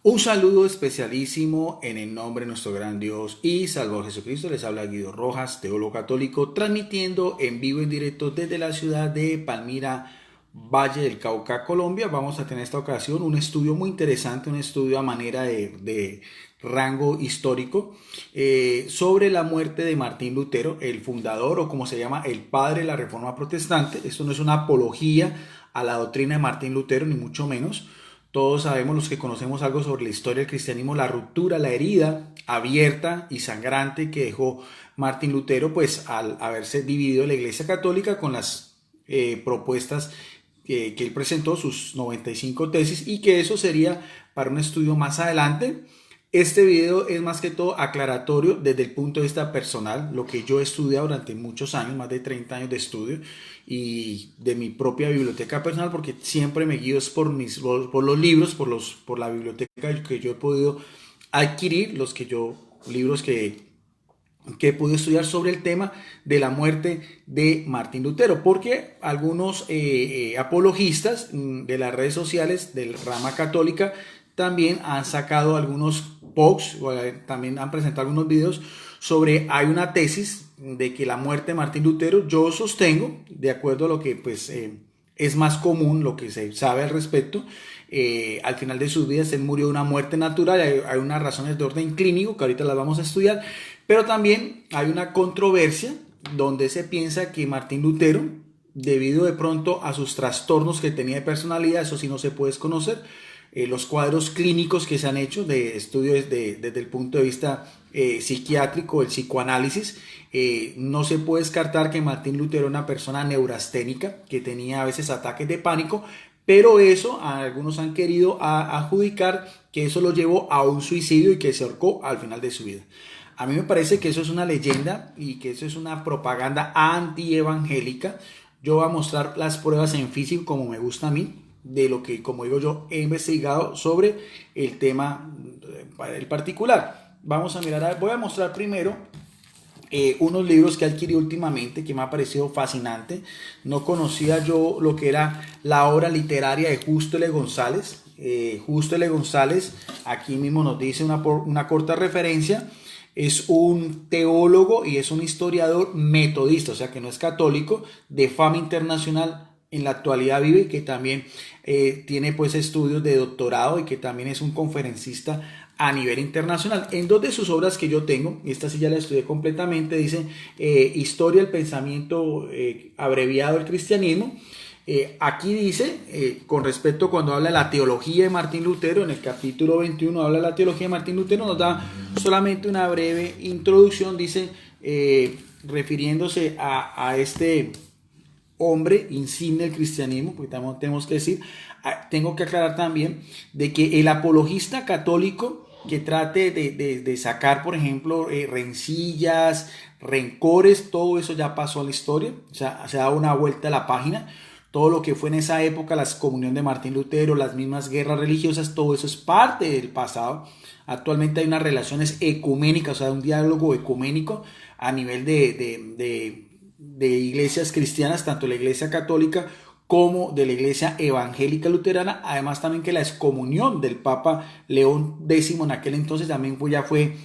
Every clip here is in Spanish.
Un saludo especialísimo en el nombre de nuestro gran Dios y Salvador Jesucristo. Les habla Guido Rojas, teólogo católico, transmitiendo en vivo y en directo desde la ciudad de Palmira, Valle del Cauca, Colombia. Vamos a tener esta ocasión un estudio muy interesante, un estudio a manera de rango histórico sobre la muerte de Martín Lutero, el fundador o como se llama, el padre de la Reforma Protestante. Esto no es una apología a la doctrina de Martín Lutero, ni mucho menos. Todos sabemos, los que conocemos algo sobre la historia del cristianismo, la ruptura, la herida abierta y sangrante que dejó Martín Lutero, pues al haberse dividido la Iglesia Católica con las propuestas que él presentó, sus 95 tesis, y que eso sería para un estudio más adelante. Este video es más que todo aclaratorio desde el punto de vista personal, lo que yo he estudiado durante muchos años, más de 30 años de estudio, y de mi propia biblioteca personal, porque siempre me guío por los libros, por la biblioteca que yo he podido adquirir, libros que he podido estudiar sobre el tema de la muerte de Martín Lutero, porque algunos apologistas de las redes sociales del rama católica también han sacado algunos posts, también han presentado algunos videos sobre, hay una tesis de que la muerte de Martín Lutero, yo sostengo, de acuerdo a lo que pues es más común, lo que se sabe al respecto, al final de sus vidas él murió de una muerte natural. Hay unas razones de orden clínico que ahorita las vamos a estudiar, pero también hay una controversia donde se piensa que Martín Lutero, debido de pronto a sus trastornos que tenía de personalidad, eso sí no se puede desconocer, los cuadros clínicos que se han hecho de estudios desde el punto de vista psiquiátrico, el psicoanálisis, no se puede descartar que Martín Lutero era una persona neurasténica que tenía a veces ataques de pánico, pero eso algunos han querido adjudicar que eso lo llevó a un suicidio y que se ahorcó al final de su vida. A mí me parece que eso es una leyenda y que eso es una propaganda antievangélica. Yo voy a mostrar las pruebas en físico como me gusta a mí, de lo que, como digo yo, he investigado sobre el tema el particular. Vamos a mirar, voy a mostrar primero unos libros que adquirí últimamente que me ha parecido fascinante. No conocía yo lo que era la obra literaria de Justo L. González. Justo L. González, aquí mismo nos dice una corta referencia. Es un teólogo y es un historiador metodista, o sea que no es católico, de fama internacional. En la actualidad vive, que también tiene pues estudios de doctorado y que también es un conferencista a nivel internacional. En dos de sus obras que yo tengo, esta sí ya la estudié completamente, dice Historia del Pensamiento abreviado del Cristianismo. Aquí dice, con respecto cuando habla de la teología de Martín Lutero, en el capítulo 21 habla de la teología de Martín Lutero, nos da solamente una breve introducción, dice, refiriéndose a este hombre insigne del cristianismo, porque también tenemos que decir, tengo que aclarar también de que el apologista católico que trate de sacar, por ejemplo, rencillas, rencores, todo eso ya pasó a la historia, o sea, se ha dado una vuelta a la página. Todo lo que fue en esa época, la excomunión de Martín Lutero, las mismas guerras religiosas, todo eso es parte del pasado. Actualmente hay unas relaciones ecuménicas, o sea, un diálogo ecuménico a nivel de iglesias cristianas, tanto la iglesia católica como de la iglesia evangélica luterana. Además también que la excomunión del Papa León X en aquel entonces también ya fue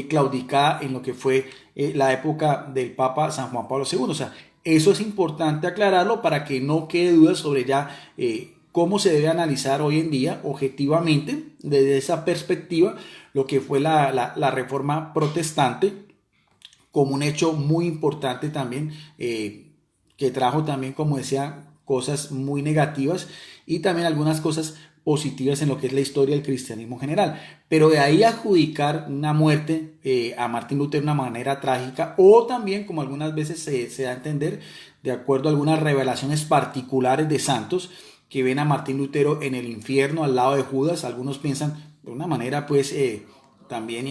claudicada en lo que fue la época del Papa San Juan Pablo II. O sea, eso es importante aclararlo para que no quede duda sobre ya cómo se debe analizar hoy en día objetivamente desde esa perspectiva lo que fue la reforma protestante, como un hecho muy importante también, que trajo también, como decía, cosas muy negativas y también algunas cosas positivas en lo que es la historia del cristianismo general. Pero de ahí adjudicar una muerte a Martín Lutero de una manera trágica, o también, como algunas veces se da a entender, de acuerdo a algunas revelaciones particulares de santos que ven a Martín Lutero en el infierno al lado de Judas. Algunos piensan de una manera pues también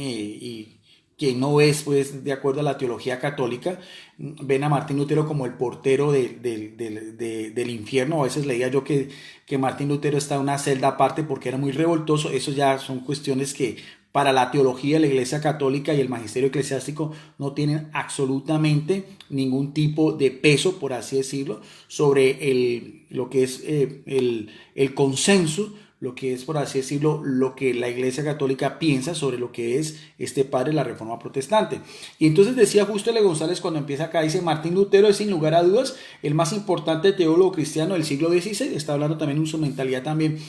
que no es pues de acuerdo a la teología católica, ven a Martín Lutero como el portero del infierno. A veces leía yo que Martín Lutero está en una celda aparte porque era muy revoltoso. Eso ya son cuestiones que para la teología de la Iglesia Católica y el magisterio eclesiástico no tienen absolutamente ningún tipo de peso, por así decirlo, sobre lo que es el consenso lo que es, por así decirlo, lo que la Iglesia Católica piensa sobre lo que es este padre de la Reforma Protestante. Y entonces decía Justo L. González cuando empieza acá, dice: Martín Lutero es sin lugar a dudas el más importante teólogo cristiano del siglo XVI. Está hablando también de su mentalidad también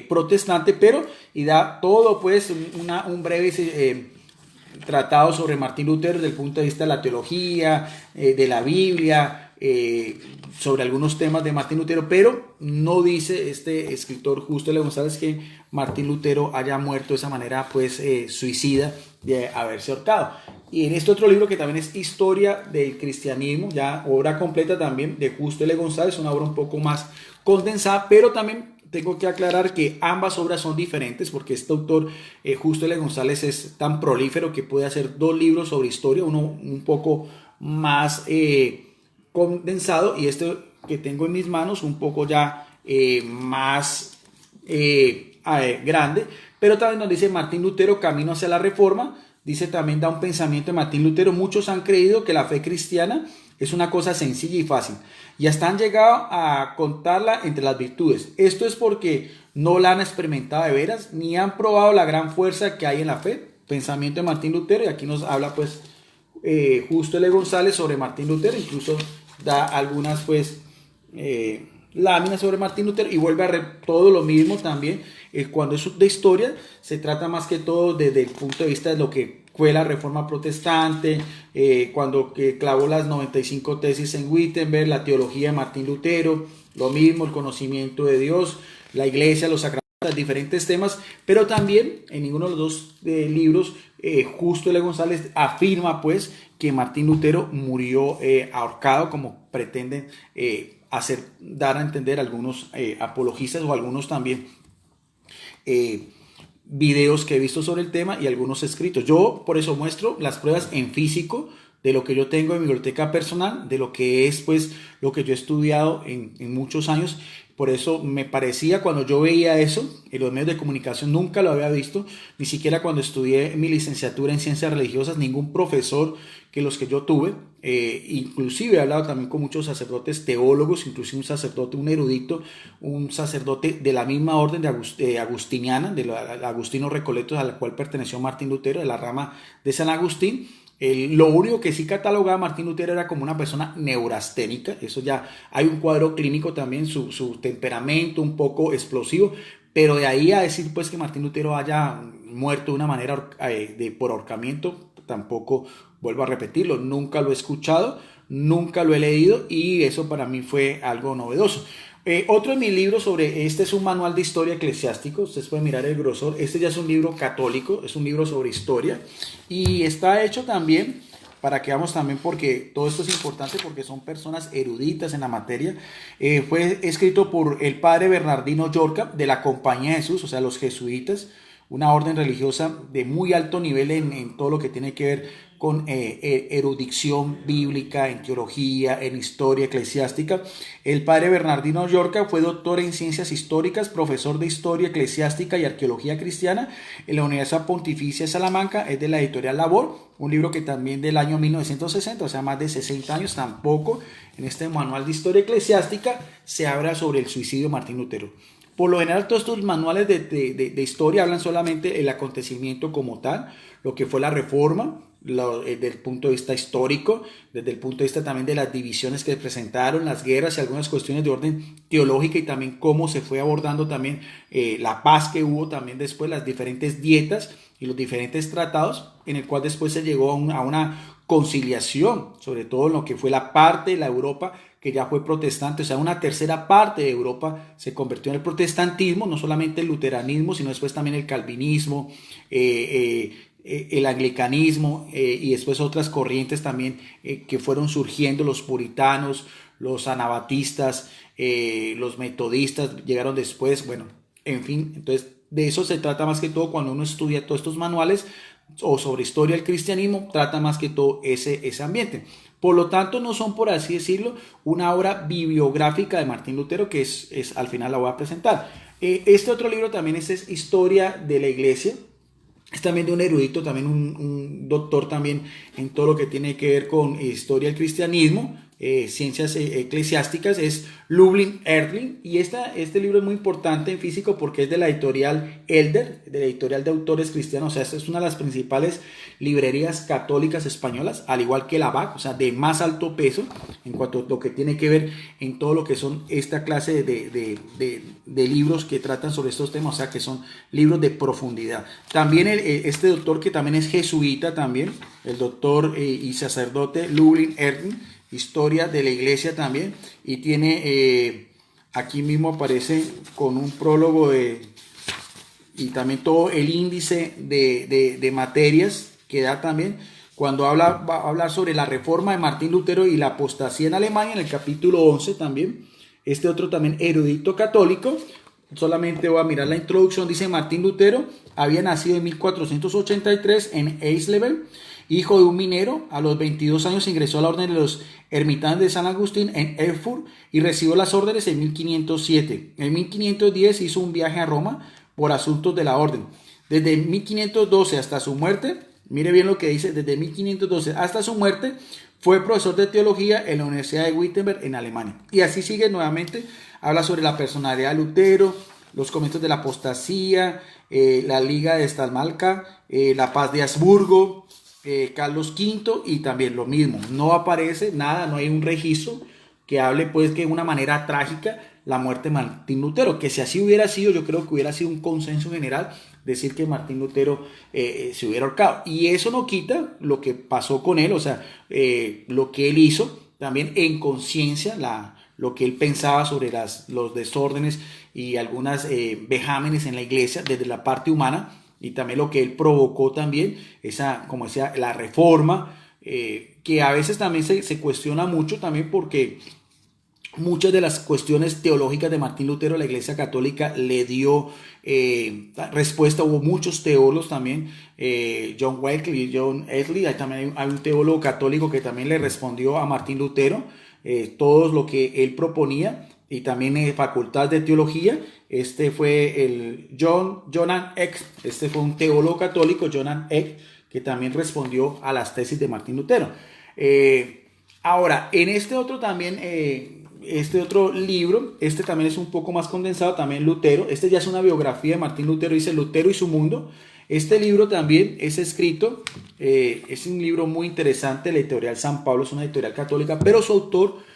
protestante, pero y da todo pues un breve tratado sobre Martín Lutero desde el punto de vista de la teología, de la Biblia, sobre algunos temas de Martín Lutero, pero no dice este escritor Justo L. González que Martín Lutero haya muerto de esa manera pues suicida de haberse ahorcado. Y en este otro libro que también es Historia del Cristianismo, ya obra completa también de Justo L. González, una obra un poco más condensada, pero también tengo que aclarar que ambas obras son diferentes porque este autor, Justo L. González, es tan prolífero que puede hacer 2 libros sobre historia, uno un poco más condensado y este que tengo en mis manos un poco ya más grande, pero también nos dice Martín Lutero, camino hacia la reforma. Dice también, da un pensamiento de Martín Lutero: muchos han creído que la fe cristiana es una cosa sencilla y fácil y hasta han llegado a contarla entre las virtudes. Esto es porque no la han experimentado de veras ni han probado la gran fuerza que hay en la fe. Pensamiento de Martín Lutero, y aquí nos habla pues Justo L. González sobre Martín Lutero, incluso da algunas pues láminas sobre Martín Lutero y vuelve a todo lo mismo también. Cuando es de historia se trata más que todo desde el punto de vista de lo que fue la Reforma Protestante, cuando clavó las 95 tesis en Wittenberg, la teología de Martín Lutero, lo mismo, el conocimiento de Dios, la iglesia, los sacramentos, diferentes temas, pero también en ninguno de los dos libros Justo L. González afirma pues que Martín Lutero murió ahorcado, como pretenden dar a entender algunos apologistas o algunos también videos que he visto sobre el tema y algunos escritos. Yo por eso muestro las pruebas en físico de lo que yo tengo en mi biblioteca personal, de lo que es pues lo que yo he estudiado en muchos años. Por eso me parecía, cuando yo veía eso en los medios de comunicación, nunca lo había visto, ni siquiera cuando estudié mi licenciatura en ciencias religiosas, ningún profesor que los que yo tuve, inclusive he hablado también con muchos sacerdotes teólogos, inclusive un sacerdote, un erudito, un sacerdote de la misma orden de agustiniana, de los agustinos recoletos a la cual perteneció Martín Lutero, de la rama de San Agustín. Lo único que sí catalogaba a Martín Lutero era como una persona neurasténica. Eso ya hay un cuadro clínico también, su temperamento un poco explosivo, pero de ahí a decir pues que Martín Lutero haya muerto de una manera por ahorcamiento, tampoco, vuelvo a repetirlo, nunca lo he escuchado, nunca lo he leído y eso para mí fue algo novedoso. Otro de mis libros este es un manual de historia eclesiástico, ustedes pueden mirar el grosor, este ya es un libro católico, es un libro sobre historia y está hecho también para que veamos también, porque todo esto es importante porque son personas eruditas en la materia. Fue escrito por el padre Bernardino Llorca de la Compañía de Jesús, o sea los jesuitas, una orden religiosa de muy alto nivel en todo lo que tiene que ver con erudición bíblica, en teología, en historia eclesiástica. El padre Bernardino Llorca fue doctor en ciencias históricas, profesor de historia eclesiástica y arqueología cristiana en la Universidad Pontificia de Salamanca, es de la editorial Labor, un libro que también del año 1960, o sea, más de 60 años. Tampoco en este manual de historia eclesiástica se habla sobre el suicidio de Martín Lutero. Por lo general, todos estos manuales de historia hablan solamente del acontecimiento como tal, lo que fue la Reforma, desde el punto de vista histórico, desde el punto de vista también de las divisiones que presentaron, las guerras y algunas cuestiones de orden teológica y también cómo se fue abordando también la paz que hubo también después, las diferentes dietas y los diferentes tratados, en el cual después se llegó a una conciliación, sobre todo en lo que fue la parte de la Europa que ya fue protestante, o sea, una tercera parte de Europa se convirtió en el protestantismo, no solamente el luteranismo, sino después también el calvinismo, el anglicanismo y después otras corrientes también que fueron surgiendo, los puritanos, los anabatistas, los metodistas llegaron después, bueno, en fin, entonces de eso se trata más que todo cuando uno estudia todos estos manuales o sobre historia del cristianismo, trata más que todo ese ambiente. Por lo tanto, no son, por así decirlo, una obra bibliográfica de Martín Lutero, que es al final la voy a presentar. Este otro libro también es Historia de la Iglesia. Es también de un erudito, también un doctor también en todo lo que tiene que ver con historia del cristianismo, ciencias eclesiásticas, es Lublin Erling, y este libro es muy importante en físico porque es de la editorial Elder, de la editorial de autores cristianos. O sea, esta es una de las principales librerías católicas españolas, al igual que la BAC, o sea, de más alto peso en cuanto a lo que tiene que ver en todo lo que son esta clase de libros que tratan sobre estos temas, o sea, que son libros de profundidad. También este doctor, que también es jesuita también, el doctor y sacerdote Lublin Erling, historia de la iglesia también, y tiene aquí mismo aparece con un prólogo y también todo el índice de materias que da también cuando va a hablar sobre la reforma de Martín Lutero y la apostasía en Alemania, en el capítulo 11 también. Este otro también erudito católico, solamente voy a mirar la introducción, dice: Martín Lutero había nacido en 1483 en Eisleben, hijo de un minero. A los 22 años ingresó a la orden de los ermitaños de San Agustín en Erfurt y recibió las órdenes en 1507. En 1510 hizo un viaje a Roma por asuntos de la orden. Desde 1512 hasta su muerte, mire bien lo que dice, desde 1512 hasta su muerte fue profesor de teología en la Universidad de Wittenberg en Alemania. Y así sigue nuevamente, habla sobre la personalidad de Lutero, los comienzos de la apostasía, la Liga de Estalmalca, la Paz de Habsburgo, Carlos V, y también lo mismo, no aparece nada, no hay un registro que hable pues que de una manera trágica la muerte de Martín Lutero, que si así hubiera sido, yo creo que hubiera sido un consenso general decir que Martín Lutero se hubiera ahorcado, y eso no quita lo que pasó con él, o sea, lo que él hizo también en conciencia, lo que él pensaba sobre los desórdenes y algunas vejámenes en la iglesia desde la parte humana, y también lo que él provocó también, esa, como decía, la reforma, que a veces también se cuestiona mucho también porque muchas de las cuestiones teológicas de Martín Lutero la Iglesia Católica le dio respuesta. Hubo muchos teólogos también, John Wesley y John Wesley, ahí también hay un teólogo católico que también le respondió a Martín Lutero todo lo que él proponía, y también facultad de teología. Este fue el Johann Eck, este fue un teólogo católico, Johann Eck, que también respondió a las tesis de Martín Lutero. Ahora, en este otro también, este otro libro, este también es un poco más condensado, también Lutero, este ya es una biografía de Martín Lutero, dice Lutero y su mundo. Este libro también es escrito, es un libro muy interesante, la editorial San Pablo, es una editorial católica, pero su autor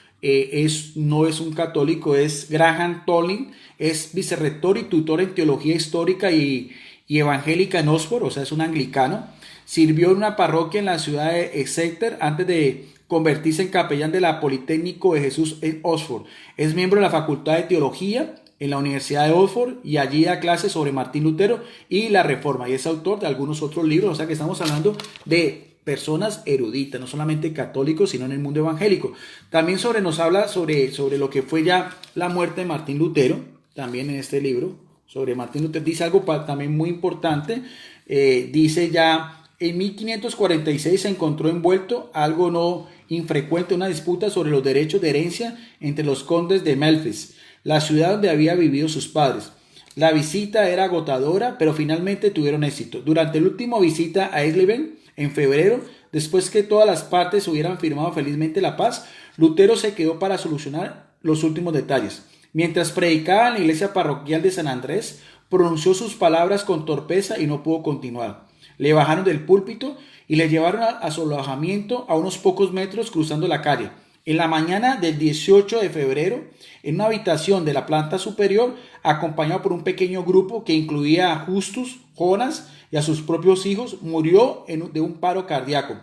no es un católico, es Graham Tolling, es vicerrector y tutor en teología histórica y evangélica en Oxford, o sea, es un anglicano. Sirvió en una parroquia en la ciudad de Exeter antes de convertirse en capellán de la Politécnico de Jesús en Oxford. Es miembro de la Facultad de Teología en la Universidad de Oxford y allí da clases sobre Martín Lutero y la Reforma, y es autor de algunos otros libros. O sea que estamos hablando de personas eruditas, no solamente católicos, sino en el mundo evangélico. También nos habla sobre lo que fue ya la muerte de Martín Lutero, también en este libro, sobre Martín Lutero. Dice algo también muy importante, dice ya, en 1546 se encontró envuelto, algo no infrecuente, una disputa sobre los derechos de herencia entre los condes de Memphis, la ciudad donde había vivido sus padres. La visita era agotadora, pero finalmente tuvieron éxito. Durante la última visita a Eisleben, en febrero, después que todas las partes hubieran firmado felizmente la paz, Lutero se quedó para solucionar los últimos detalles. Mientras predicaba en la iglesia parroquial de San Andrés, pronunció sus palabras con torpeza y no pudo continuar. Le bajaron del púlpito y le llevaron a su alojamiento a unos pocos metros cruzando la calle. En la mañana del 18 de febrero, en una habitación de la planta superior, acompañado por un pequeño grupo que incluía a Justus, Jonas y a sus propios hijos, murió de un paro cardíaco,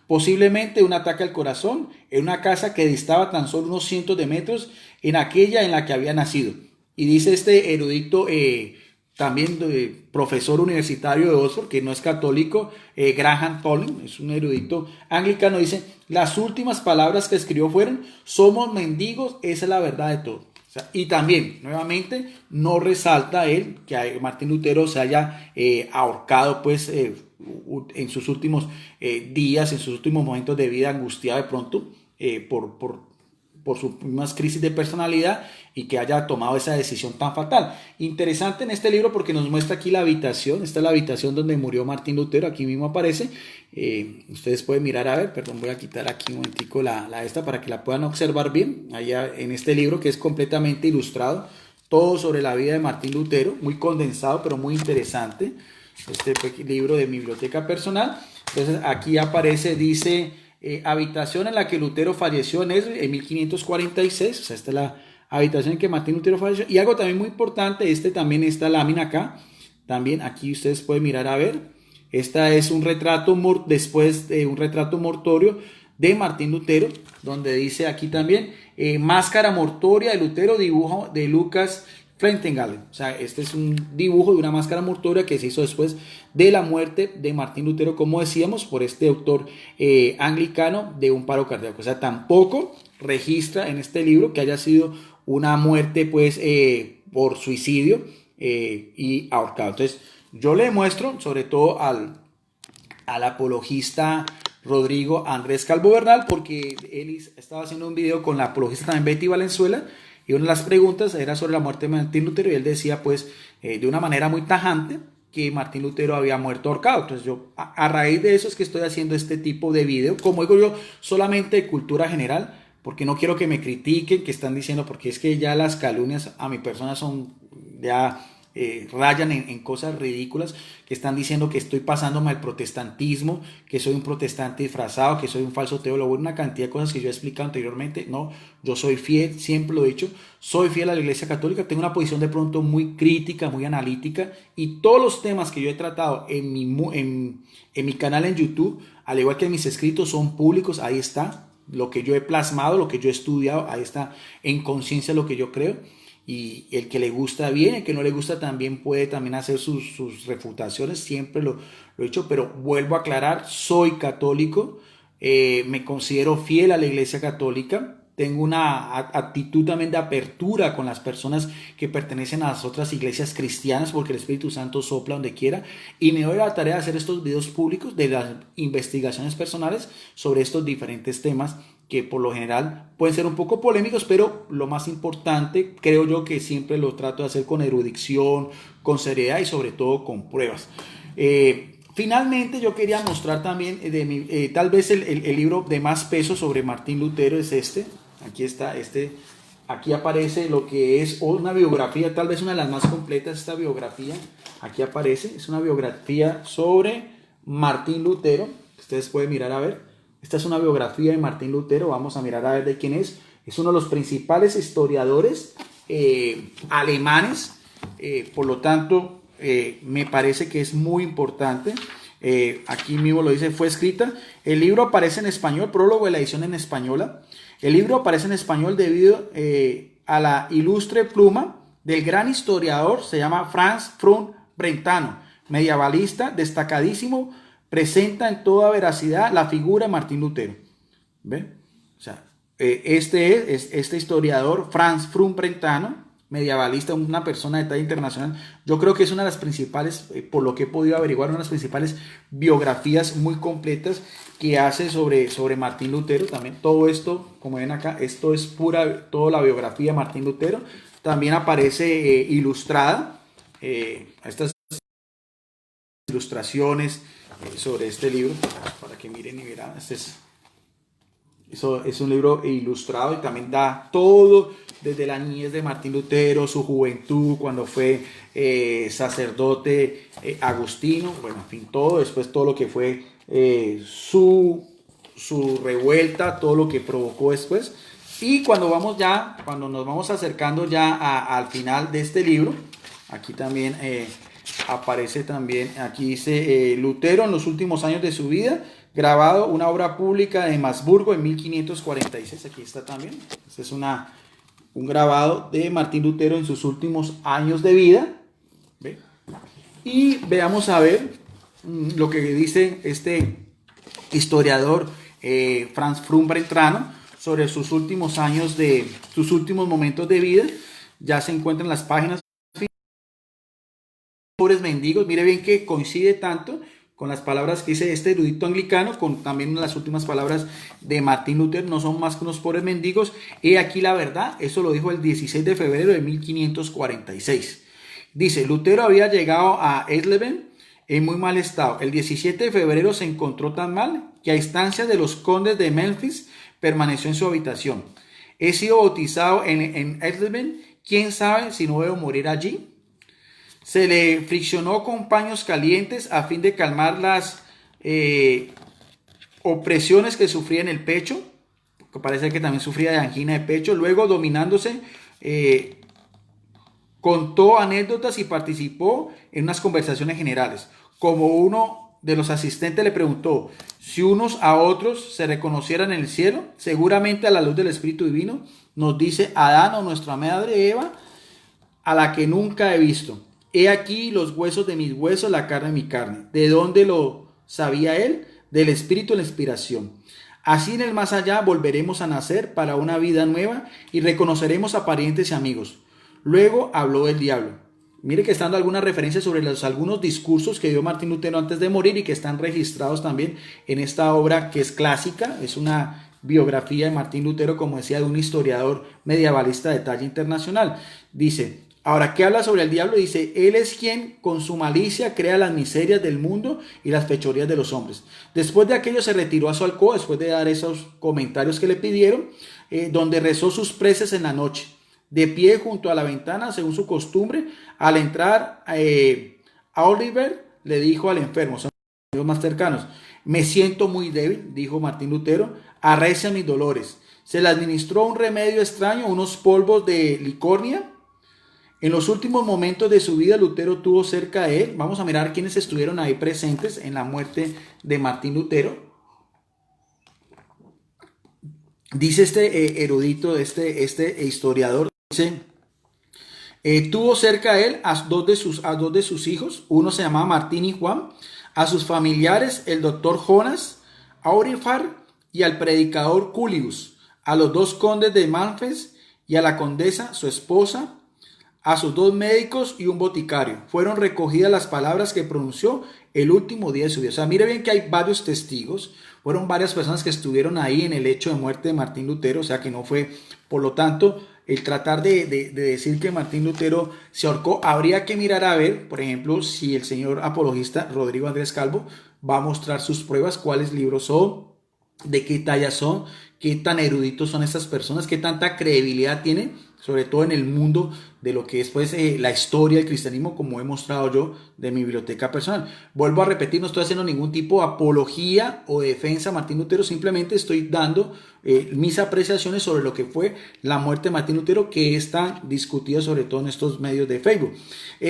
posiblemente un ataque al corazón, en una casa que distaba tan solo unos cientos de metros en aquella en la que había nacido. Y dice este erudito, también profesor universitario de Oxford, que no es católico, Graham Tolling, es un erudito anglicano, dice: las últimas palabras que escribió fueron: somos mendigos, esa es la verdad de todo. O sea, y también, nuevamente, no resalta él que Martín Lutero se haya ahorcado pues en sus últimos días, en sus últimos momentos de vida, angustiado de pronto por por sus mismas crisis de personalidad y que haya tomado esa decisión tan fatal. Interesante en este libro porque nos muestra aquí la habitación. Esta es la habitación donde murió Martín Lutero, aquí mismo aparece. Ustedes pueden mirar, a ver, perdón, voy a quitar aquí un momentico la esta para que la puedan observar bien, allá en este libro que es completamente ilustrado, todo sobre la vida de Martín Lutero, muy condensado pero muy interesante, este libro de mi biblioteca personal. Entonces aquí aparece, dice, habitación en la que Lutero falleció en 1546, o sea, esta es la habitación en que Martín Lutero falleció. Y algo también muy importante, también esta lámina acá, también aquí ustedes pueden mirar, a ver, esta es un retrato, después de un retrato mortorio de Martín Lutero, donde dice aquí también, máscara mortoria de Lutero, dibujo de Lucas Frentengalen. O sea, este es un dibujo de una máscara mortoria que se hizo después de la muerte de Martín Lutero, como decíamos, por este autor anglicano de un paro cardíaco. O sea, tampoco registra en este libro que haya sido una muerte pues por suicidio y ahorcado. Entonces, yo le muestro sobre todo al apologista Rodrigo Andrés Calvo Bernal, porque él estaba haciendo un video con la apologista también Betty Valenzuela, y una de las preguntas era sobre la muerte de Martín Lutero, y él decía pues de una manera muy tajante que Martín Lutero había muerto ahorcado. Entonces yo a raíz de eso es que estoy haciendo este tipo de video, como digo yo, solamente de cultura general, porque no quiero que me critiquen, que están diciendo, porque es que ya las calumnias a mi persona son ya rayan en cosas ridículas, que están diciendo que estoy pasándome al protestantismo, que soy un protestante disfrazado, que soy un falso teólogo, una cantidad de cosas que yo he explicado anteriormente. No, yo soy fiel, siempre lo he dicho, soy fiel a la Iglesia Católica, tengo una posición de pronto muy crítica, muy analítica, y todos los temas que yo he tratado en mi canal en YouTube, al igual que en mis escritos, son públicos. Ahí está lo que yo he plasmado, lo que yo he estudiado, ahí está en conciencia lo que yo creo. Y el que le gusta bien, el que no le gusta también puede también hacer sus refutaciones, siempre lo he hecho, pero vuelvo a aclarar, soy católico, me considero fiel a la Iglesia Católica, tengo una actitud también de apertura con las personas que pertenecen a las otras iglesias cristianas, porque el Espíritu Santo sopla donde quiera, y me doy la tarea de hacer estos videos públicos de las investigaciones personales sobre estos diferentes temas que por lo general pueden ser un poco polémicos, pero lo más importante, creo yo, que siempre lo trato de hacer con erudición, con seriedad y sobre todo con pruebas. Finalmente yo quería mostrar también tal vez el libro de más peso sobre Martín Lutero es este. Aquí está, aquí aparece lo que es una biografía, tal vez una de las más completas, esta biografía. Aquí aparece, es una biografía sobre Martín Lutero. Ustedes pueden mirar, a ver. Esta es una biografía de Martín Lutero, vamos a mirar a ver de quién es. Es uno de los principales historiadores alemanes, por lo tanto me parece que es muy importante. Aquí mismo lo dice, fue escrita. El libro aparece en español, prólogo de la edición en española. El libro aparece en español debido a la ilustre pluma del gran historiador, se llama Franz Frum Brentano, medievalista destacadísimo. Presenta en toda veracidad la figura de Martín Lutero. ¿Ven? O sea, este historiador, Franz Frum Brentano, medievalista, una persona de talla internacional, yo creo que es una de las principales, por lo que he podido averiguar, una de las principales biografías muy completas que hace sobre Martín Lutero. También todo esto, como ven acá, esto es toda la biografía de Martín Lutero. También aparece ilustrada, estas ilustraciones sobre este libro, para que miren y verán. Eso es un libro ilustrado y también da todo desde la niñez de Martín Lutero, su juventud, cuando fue sacerdote agustino, bueno, en fin, todo, después todo lo que fue su revuelta, todo lo que provocó después. Y cuando nos vamos acercando ya al final de este libro, aquí también aparece también, aquí dice Lutero en los últimos años de su vida, grabado una obra pública de Masburgo en 1546, aquí está también. Este es un grabado de Martín Lutero en sus últimos años de vida. ¿Ve? Y veamos a ver lo que dice este historiador Franz Frum Brentano sobre sus últimos años sus últimos momentos de vida. Ya se encuentran las páginas. Pobres mendigos, mire bien que coincide tanto con las palabras que dice este erudito anglicano, con también las últimas palabras de Martín Lutero, no son más que unos pobres mendigos. He aquí la verdad, eso lo dijo el 16 de febrero de 1546. Dice, Lutero había llegado a Eisleben en muy mal estado. El 17 de febrero se encontró tan mal que a instancia de los condes de Memphis permaneció en su habitación. He sido bautizado en Eisleben, quién sabe si no debo morir allí. Se le friccionó con paños calientes a fin de calmar las opresiones que sufría en el pecho, que parece que también sufría de angina de pecho. Luego, dominándose, contó anécdotas y participó en unas conversaciones generales. Como uno de los asistentes le preguntó si unos a otros se reconocieran en el cielo, seguramente a la luz del Espíritu Divino, nos dice Adán o nuestra madre Eva, a la que nunca he visto. He aquí los huesos de mis huesos, la carne de mi carne. ¿De dónde lo sabía él? Del Espíritu de la inspiración. Así en el más allá volveremos a nacer para una vida nueva y reconoceremos a parientes y amigos. Luego habló del diablo. Mire que están dando algunas referencias sobre algunos discursos que dio Martín Lutero antes de morir y que están registrados también en esta obra que es clásica. Es una biografía de Martín Lutero, como decía, de un historiador medievalista de talla internacional. Dice, ahora, ¿qué habla sobre el diablo? Dice, él es quien con su malicia crea las miserias del mundo y las fechorías de los hombres. Después de aquello se retiró a su alcoba, después de dar esos comentarios que le pidieron, donde rezó sus preces en la noche. De pie junto a la ventana, según su costumbre, al entrar a Oliver le dijo al enfermo, son los más cercanos, me siento muy débil, dijo Martín Lutero, arrecia mis dolores. Se le administró un remedio extraño, unos polvos de licornia. En los últimos momentos de su vida, Lutero tuvo cerca de él, vamos a mirar quiénes estuvieron ahí presentes en la muerte de Martín Lutero. Dice este erudito, este historiador, dice, tuvo cerca de él a dos de sus hijos, uno se llamaba Martín y Juan, a sus familiares, el doctor Jonas Aurifar y al predicador Culius, a los dos condes de Memphis y a la condesa, su esposa, a sus dos médicos y un boticario. Fueron recogidas las palabras que pronunció el último día de su vida. O sea, mire bien que hay varios testigos, fueron varias personas que estuvieron ahí en el hecho de muerte de Martín Lutero, o sea que no fue, por lo tanto, el tratar de decir que Martín Lutero se ahorcó, habría que mirar a ver, por ejemplo, si el señor apologista Rodrigo Andrés Calvo va a mostrar sus pruebas, cuáles libros son, de qué talla son, qué tan eruditos son estas personas, qué tanta credibilidad tienen, sobre todo en el mundo de lo que es pues, la historia del cristianismo, como he mostrado yo de mi biblioteca personal. Vuelvo a repetir, no estoy haciendo ningún tipo de apología o defensa a Martín Lutero, simplemente estoy dando mis apreciaciones sobre lo que fue la muerte de Martín Lutero, que es tan discutida sobre todo en estos medios de Facebook.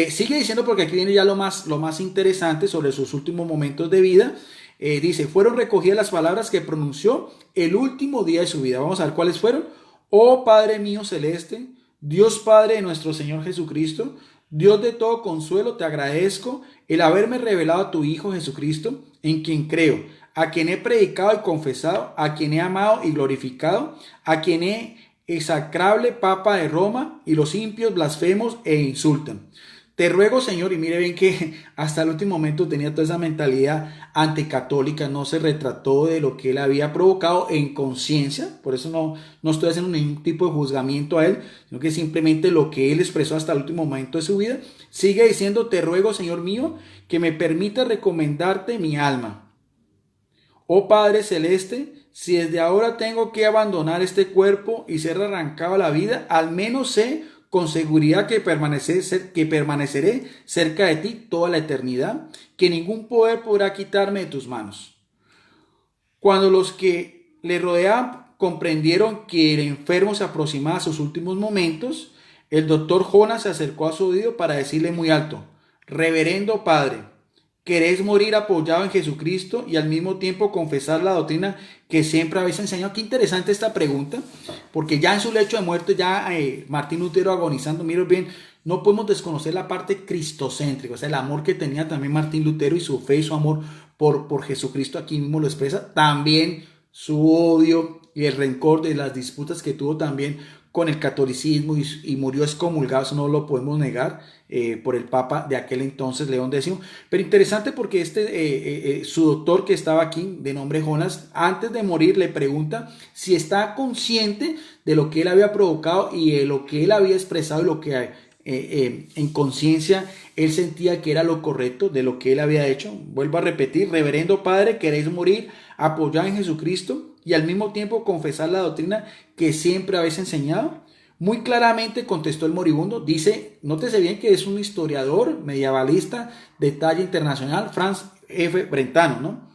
Sigue diciendo, porque aquí viene ya lo más interesante sobre sus últimos momentos de vida. Dice, fueron recogidas las palabras que pronunció el último día de su vida. Vamos a ver cuáles fueron. Oh Padre mío celeste, Dios Padre de nuestro Señor Jesucristo, Dios de todo consuelo, te agradezco el haberme revelado a tu Hijo Jesucristo, en quien creo, a quien he predicado y confesado, a quien he amado y glorificado, a quien he execrable Papa de Roma, y los impios blasfemos e insultan. Te ruego, Señor, y mire bien que hasta el último momento tenía toda esa mentalidad anticatólica, no se retrató de lo que él había provocado en conciencia, por eso no estoy haciendo ningún tipo de juzgamiento a él, sino que simplemente lo que él expresó hasta el último momento de su vida. Sigue diciendo, te ruego, Señor mío, que me permita recomendarte mi alma. Oh Padre Celeste, si desde ahora tengo que abandonar este cuerpo y ser arrancado a la vida, al menos sé con seguridad que permaneceré cerca de ti toda la eternidad, que ningún poder podrá quitarme de tus manos. Cuando los que le rodeaban comprendieron que el enfermo se aproximaba a sus últimos momentos, el doctor Jonas se acercó a su oído para decirle muy alto, Reverendo Padre, ¿queréis morir apoyado en Jesucristo y al mismo tiempo confesar la doctrina que siempre habéis enseñado? Qué interesante esta pregunta, porque ya en su lecho de muerte, ya Martín Lutero agonizando, miren bien, no podemos desconocer la parte cristocéntrica, o sea, el amor que tenía también Martín Lutero y su fe y su amor por Jesucristo, aquí mismo lo expresa, también su odio y el rencor de las disputas que tuvo también con el catolicismo y murió excomulgado, eso no lo podemos negar, por el Papa de aquel entonces, León X. Pero interesante porque su doctor que estaba aquí, de nombre Jonas, antes de morir le pregunta si está consciente de lo que él había provocado y de lo que él había expresado y lo que en conciencia él sentía que era lo correcto de lo que él había hecho. Vuelvo a repetir, reverendo padre, ¿queréis morir apoyado en Jesucristo y al mismo tiempo confesar la doctrina que siempre habéis enseñado? Muy claramente contestó el moribundo. Dice, nótese bien que es un historiador medievalista de talla internacional, Franz F. Brentano, ¿no?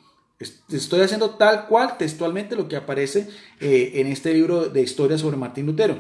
Estoy haciendo tal cual textualmente lo que aparece en este libro de historia sobre Martín Lutero.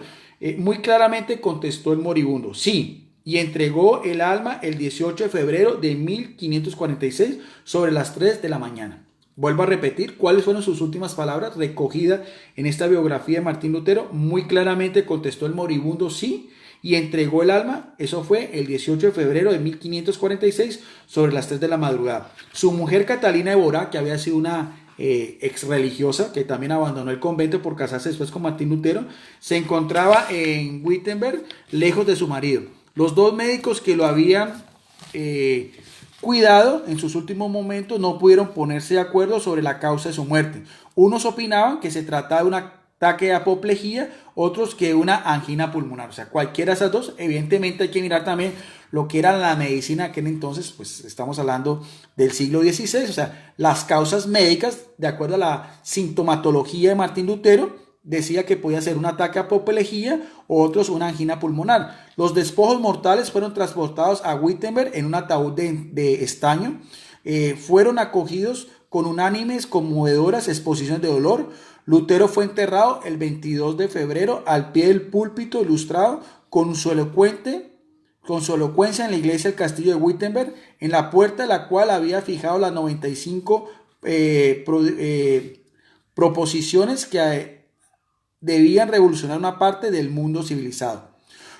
Muy claramente contestó el moribundo, sí, y entregó el alma el 18 de febrero de 1546 sobre las 3 de la mañana. Vuelvo a repetir cuáles fueron sus últimas palabras recogidas en esta biografía de Martín Lutero. Muy claramente contestó el moribundo, sí, y entregó el alma. Eso fue el 18 de febrero de 1546 sobre las 3 de la madrugada. Su mujer Catalina de Borá, que había sido una ex religiosa, que también abandonó el convento por casarse después con Martín Lutero, se encontraba en Wittenberg, lejos de su marido. Los dos médicos que lo habían cuidado en sus últimos momentos no pudieron ponerse de acuerdo sobre la causa de su muerte. Unos opinaban que se trataba de un ataque de apoplejía, otros que una angina pulmonar. O sea, cualquiera de esas dos. Evidentemente hay que mirar también lo que era la medicina en aquel entonces, pues estamos hablando del siglo XVI, o sea, las causas médicas, de acuerdo a la sintomatología de Martín Lutero, decía que podía ser un ataque a apoplejía, otros una angina pulmonar. Los despojos mortales fueron transportados a Wittenberg en un ataúd de estaño. Fueron acogidos con unánimes, conmovedoras exposiciones de dolor. Lutero fue enterrado el 22 de febrero al pie del púlpito ilustrado con su elocuencia en la iglesia del castillo de Wittenberg, en la puerta de la cual había fijado las 95 proposiciones que debían revolucionar una parte del mundo civilizado.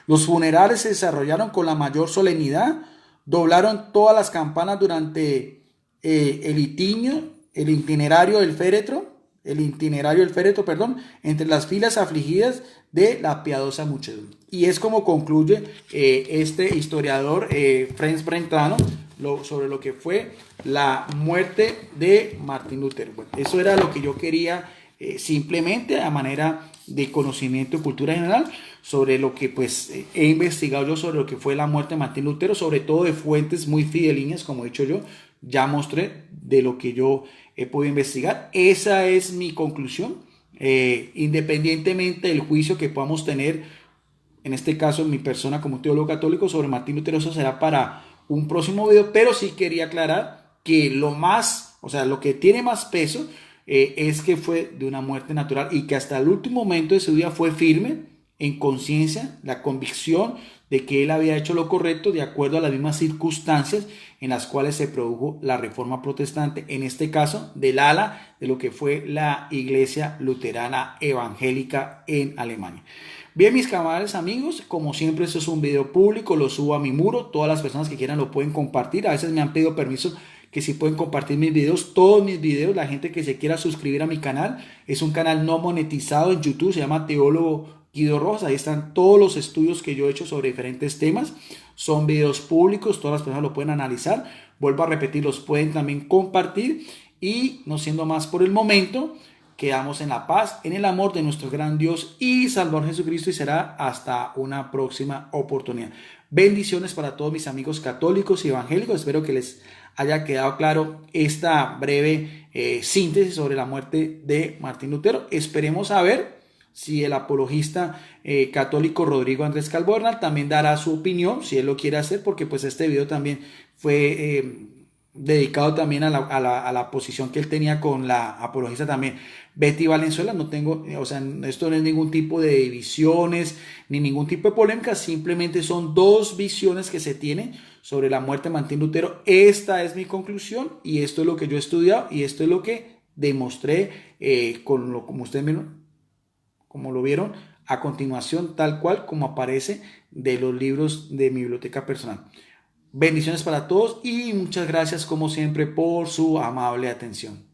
Los funerales se desarrollaron con la mayor solemnidad, doblaron todas las campanas durante el itinerario del féretro, entre las filas afligidas de la piadosa muchedumbre. Y es como concluye este historiador Franz Brentano sobre lo que fue la muerte de Martín Lutero. Bueno, eso era lo que yo quería simplemente a manera de conocimiento y cultura general sobre lo que pues he investigado yo sobre lo que fue la muerte de Martín Lutero, sobre todo de fuentes muy fidelignas, como he dicho yo, ya mostré de lo que yo he podido investigar. Esa es mi conclusión, independientemente del juicio que podamos tener, en este caso en mi persona como teólogo católico, sobre Martín Lutero. Eso será para un próximo video, pero sí quería aclarar que lo que tiene más peso es que fue de una muerte natural y que hasta el último momento de su vida fue firme en conciencia, la convicción de que él había hecho lo correcto de acuerdo a las mismas circunstancias en las cuales se produjo la reforma protestante, en este caso del ala de lo que fue la iglesia luterana evangélica en Alemania. Bien, mis camaradas amigos, como siempre esto es un video público, lo subo a mi muro, todas las personas que quieran lo pueden compartir. A veces me han pedido permiso que si pueden compartir mis videos, todos mis videos. La gente que se quiera suscribir a mi canal, es un canal no monetizado en YouTube, se llama Teólogo Guido Rojas. Ahí están todos los estudios que yo he hecho sobre diferentes temas. Son videos públicos, todas las personas lo pueden analizar. Vuelvo a repetir, los pueden también compartir. Y no siendo más por el momento, quedamos en la paz, en el amor de nuestro gran Dios y Salvador Jesucristo, y será hasta una próxima oportunidad. Bendiciones para todos mis amigos católicos y evangélicos. Espero que les haya quedado claro esta breve síntesis sobre la muerte de Martín Lutero. Esperemos a ver si el apologista católico Rodrigo Andrés Calvo Bernal también dará su opinión, si él lo quiere hacer, porque pues este video también fue dedicado también a la posición que él tenía con la apologista también Betty Valenzuela. No tengo, esto no es ningún tipo de divisiones ni ningún tipo de polémica, simplemente son dos visiones que se tienen sobre la muerte de Martín Lutero. Esta es mi conclusión y esto es lo que yo he estudiado y esto es lo que demostré como ustedes vieron, como lo vieron a continuación, tal cual como aparece de los libros de mi biblioteca personal. Bendiciones para todos y muchas gracias como siempre por su amable atención.